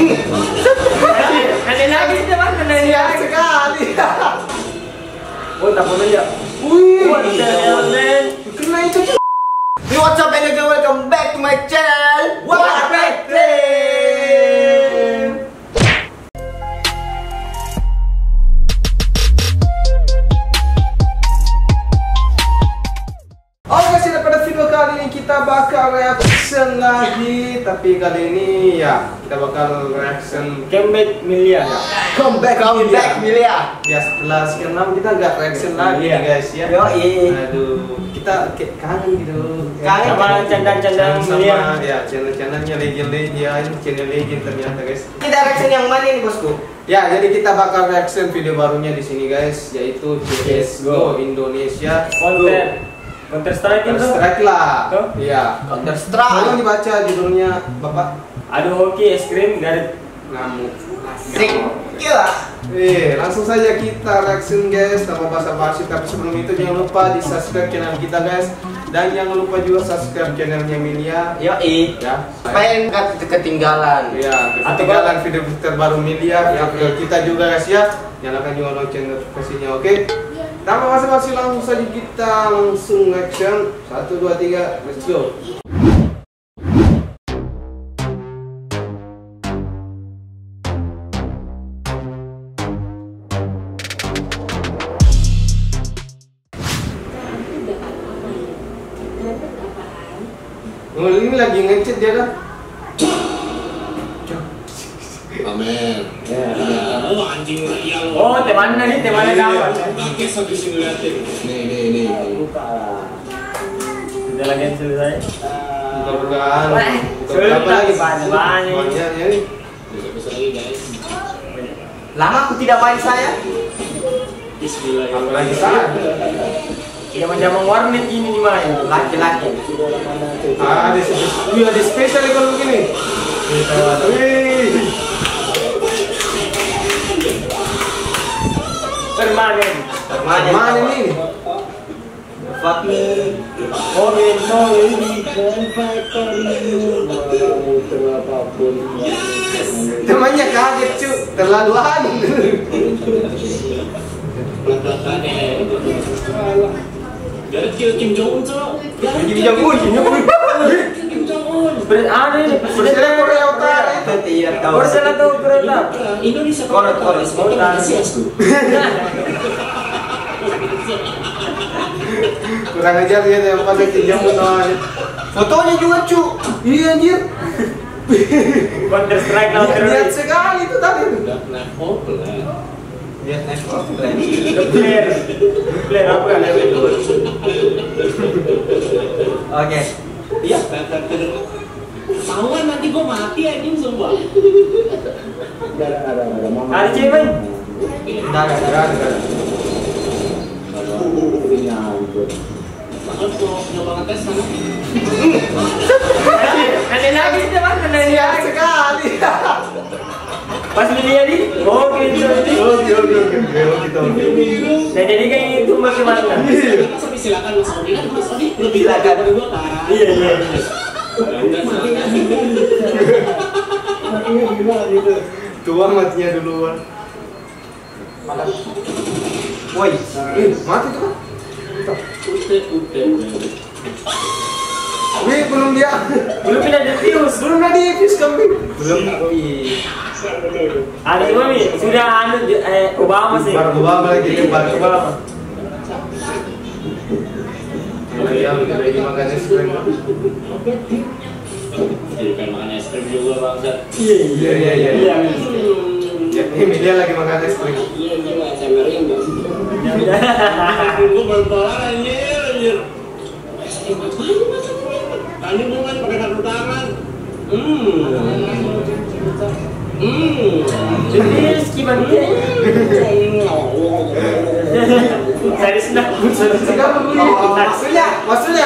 Aneh lagi teman, aneh Siap sekali. Oh, tak boleh ya. Wih, Kena itu. Hey, what's up, and again, welcome back to my channel. What Back Flame. Oke guys, pada video kali ini kita bakal reaction lagi. Tapi kali ini ya kita bakal reaction Comeback Milia. Comeback Milia. Ya setelah sekian lama kita nggak reaction lagi nih guys ya. Aduh, kita kayak kangen gitu. Kangen sama candang-candang Milia. Ya channel-channelnya legend ya, ini channel legend ternyata guys. Kita reaction yang mana nih bosku? Ya, jadi kita bakal reaction video barunya di sini guys, yaitu CS:GO Indonesia. Counter Strike itu. Strike lah. Tuh? Iya. Counter Strike. Tolong dibaca judulnya, Bapak. Aduh hoki es krim garis. Ngamuk. Asik. Gila. Langsung saja kita reaction guys, tanpa basa-basi. Tapi sebelum itu jangan lupa di subscribe channel kita guys, dan jangan lupa juga subscribe channelnya Milia. Yoi. Ya. Supaya nggak ketinggalan. Ya, ketinggalan video terbaru Milia. Ya, kita juga guys ya. Nyalakan juga lonceng notifikasinya, oke? Tanpa basa-basi langsung saja kita langsung action. 1, 2, 3, let's go. Oh, ini lagi ngechat dia dah. Amin. Oh, teman nih, teman kawan. Nih. Sudah lagi selesai. Buka-bukaan. Sudah Apa lagi? banyak. Banyak ya nih. Lama aku tidak main saya. Apalagi salah. Zaman-zaman warnet ini dimain. Laki-laki. Ada spesial kalau begini. Wih. Permanen. Mana ini? Fuck me. Temannya kaget cu, terlaluan. Kim Jong Un. Ada ini Presiden Korea Utara itu. Tidak tahu. Korea atau Korea? Indonesia Korot. Kurang ajar dia yang pakai kijang aja. Fotonya juga cu. Iya anjir. Counter Strike lawan Lihat teroris. sekali itu tadi. Lihat network. Player apa kan? Oke. Iya, tahuan nanti gua mati anjing sumpah. Ada cewek. Enggak. Bahkan kalau nyoba ngetes sana. Aneh lagi teman, aneh Siap lagi. sekali. Pas Milia nih, oh gitu. Nah jadi kayak itu bagaimana? Tapi silakan Mas Odi kan Mas Odi lebih Silakan. dari gua kan. Iya. Tua matinya duluan. Woi. Mati tuh kan? Udah. Wih, belum dia. Belum pindah defuse. Belum ada defuse kami. Belum. Ada juga nih, sudah anu Obama sih. Barack Obama lagi, Barack Obama. Lagi makan es krim. Jadi kan makan es krim juga bangsat. Iya. Ya, ini dia lagi makan es krim. Iya, ini mah cemerin bang. Gua belum kelar anjir. Es krim apa ini mas? Tadi gua kan pakai sarung tangan. Jadi gimana dia? Saya senang. Maksudnya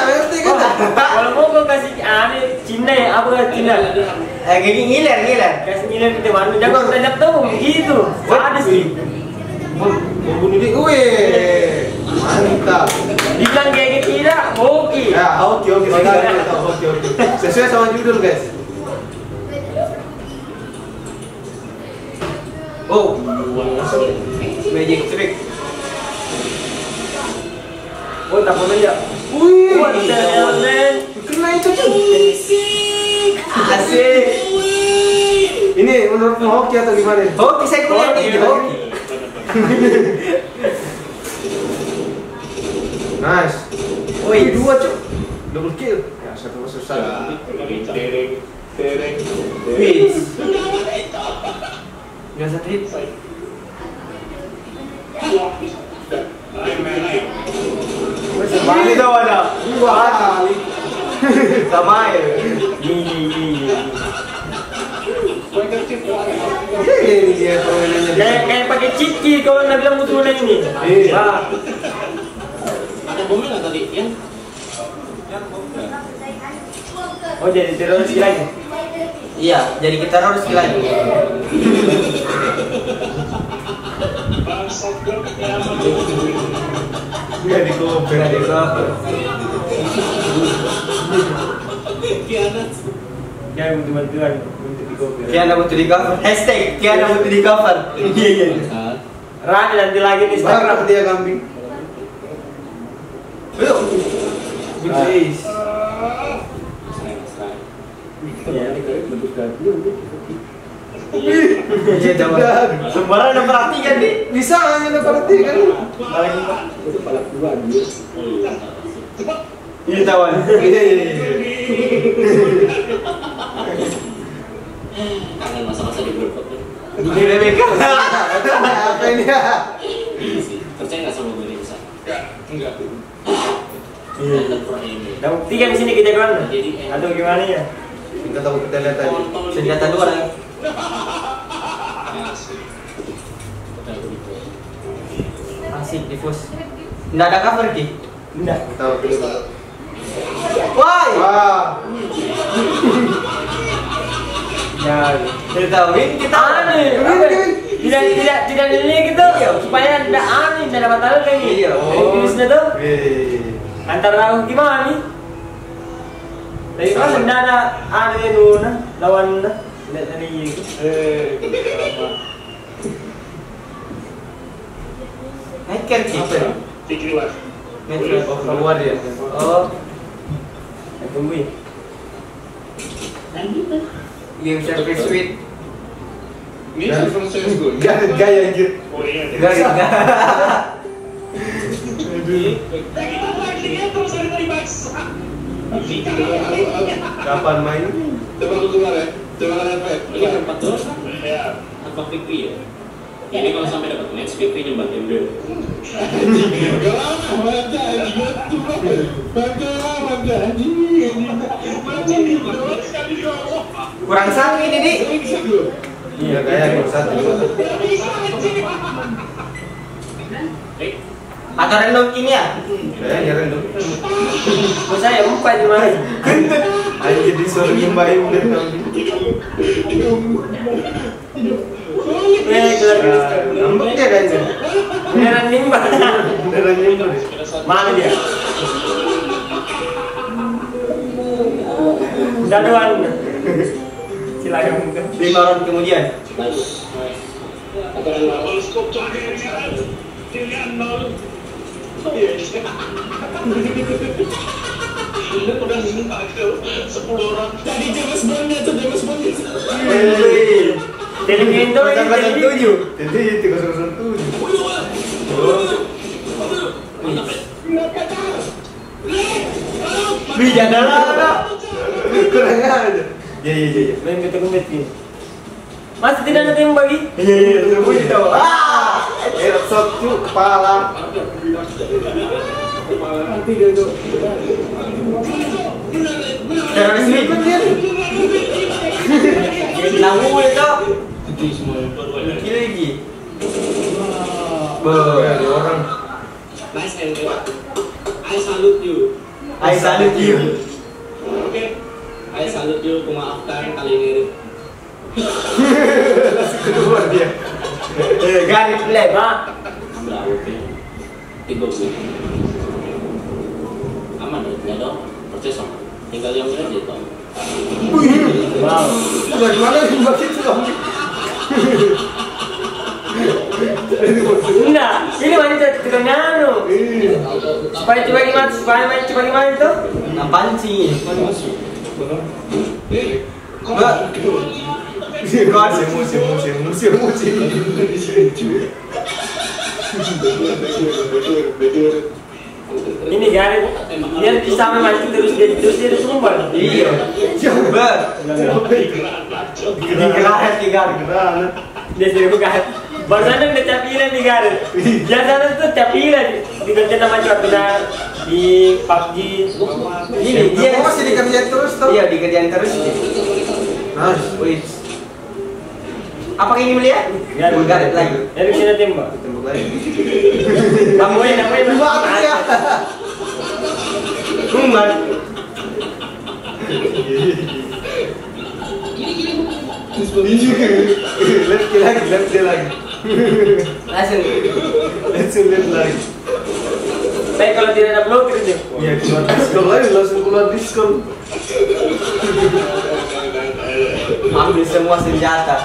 ngerti kan? Kalau mau kau kasih aneh Cina ya, apa kan Cina? Gini ngiler. Kasih nilai kita mana? Jangan banyak tahu begitu. Ada sih. Bunuh diri. Wih, mantap. Dibilang kayak gitu tidak, oke. Ya, oke. Sesuai sama judul guys. Oh, magic trick. Oh, tak boleh ya. Wih, What the hell, man? kena itu cuy. Asik. Ini menurutmu hoki atau gimana? Hoki saya kuliah Hoki, di hoki. Nice. Wih, Wih, 2 cuy. Double kill. Ya, 1 versus 1. Tereng, tereng, Wih. Gak satu hit. Ini tahu ada. 2 kali. Sama ya. Ini dia permainannya. Kayak pakai cheat key kalau nak bilang musuhnya ini. Iya. Ah. Ada bomnya nggak tadi? Ya? Oh, jadi teroris lagi. Iya, jadi kita harus skill lagi. Dia di cover. Gak di cover. Jangan butuh bantuan untuk di cover. Kiana butuh di cover. Hashtag Kiana butuh di cover. Iya. Rani nanti lagi di Instagram. Baru dia kambing. Ayo. Good face. Iya, jangan. Sembarang udah perhatikan nih. Bisa hanya ada perhatikan. Iya, tawan. Iya. Kangen masa-masa di grup foto. Ini Rebecca. Apa ini ya? Iya sih. Percaya nggak sama gue nih bisa? Enggak. Iya. Dan pernah ini. Dah buktikan di sini kejagoan. Jadi Aduh gimana ya? Kita tahu kita lihat tadi. Senjata 2 lagi. Asik diffuse. Nggak ada cover Ki. Enggak. Tahu dulu. Why? Wah. Ya. Ditahuin kita. Aneh. Tidak ini gitu. Supaya tidak aneh, tidak dapat tahu kayak gini. Iya, oh. Tulisnya tuh Wih. antara gimana nih? Dari mana tidak ada aneh itu nah lawan nah. Tidak tadi gitu. Hacker Ki. Apa ya? Pikirlah. Hacker. Oh, keluar dia. Oh, Tungguin. game service suite. Ini San Francisco. Gaya anjir. Oh iya. Enggak, enggak. Kapan main? Coba lu keluar ya. Coba kalian lihat. Ini tempat tuh. Ya. Tanpa VP ya. Ini kalau sampai dapat match VP nya Mbak Embel. Kurang sang ini, Dik. Iya, gaya nomor 1. Atau random ini ya? Kayaknya random. Kok saya empat di mana? Anjir disuruh nyembahin udah kambing. Ngambek dia kayaknya. Beneran nimbang. Beneran nyembur. Mana dia? Daduan. Silakan mungkin. 5 round kemudian. Televindo ini televindo. Jadi 307. Wih, jangan lah. Kurang aja. Iya. Main kita ini. Masih tidak ada yang bagi? Iya, bunyi tahu. Airsoft cu kepala. Teroris ini. Namu itu. Gila lagi. Ada orang. Nice and good. I salute you. I salute you. Oke. I salute you. Kumaafkan kali ini. Kedua dia. Garis lebar. Ambil AWP. Tiga sih. Aman ya dong. Percaya sama. Tinggal yang aja toh. Wow. Dari mana nembak itu om? bukan nganu. Supaya coba gimana? Supaya main coba gimana itu? Apaan sih? Enggak. Emosi. Ini Gareth, dia bisa mancing terus dia tumbal. Iya. Coba. Ini Gareth nih Gareth. Dia sering bukan. Barusan udah capilan nih Gareth. Biasanya tuh capilan dikerja sama cowok di PUBG. Ini dia masih dikerjain terus tuh. Iya, dikerjain terus. Nice. Wih. Apa yang ini melihat? Gareth lagi. Dari sini tembak. Tembak lagi. Namanya Dua ya. Kuman. Left lagi. Langsung Left lagi. Baik kalau tidak ada blokir itu. Iya, keluar diskon lagi, langsung keluar diskon. ambil semua senjata.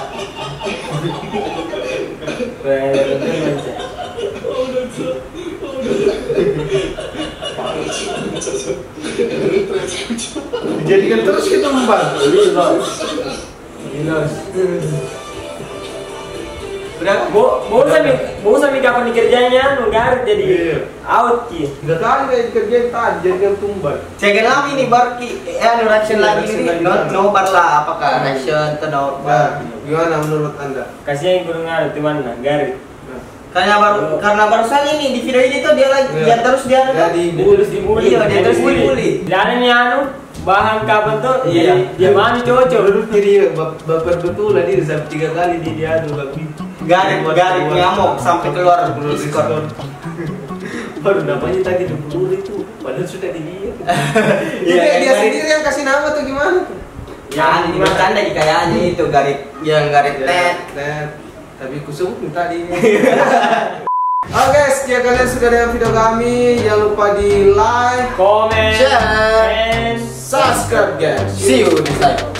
Dijadikan terus kita membantu. Minus. Udah, mau sampai kapan dikerjanya, Gareth jadi out ki. Udah kali kayak kerjain tadi, jadikan tumbar. Second lagi nih baru reaction lagi nih. Nobar lah apakah reaction atau nobar? Gimana menurut Anda? Kasih yang kurang ada teman Gareth. Karena barusan ini di video ini tuh dia lagi dia terus dia dibully. Iya, dia terus dibully. Dan ini bahan kapan tuh dia mana cocok. Jadi baper betul lah dia sampai 3 kali dia Gareth ngamuk sampai keluar Discord. Baru namanya tadi dibully itu, padahal sudah dilihat. Dia sendiri yang kasih nama tuh gimana? Ya, ini bercanda kayaknya itu Gareth Ted. Tapi kusebut tadi. Oke, sekian kalian sudah dengan video kami. Jangan lupa di like, comment, share, and subscribe guys. See you next time.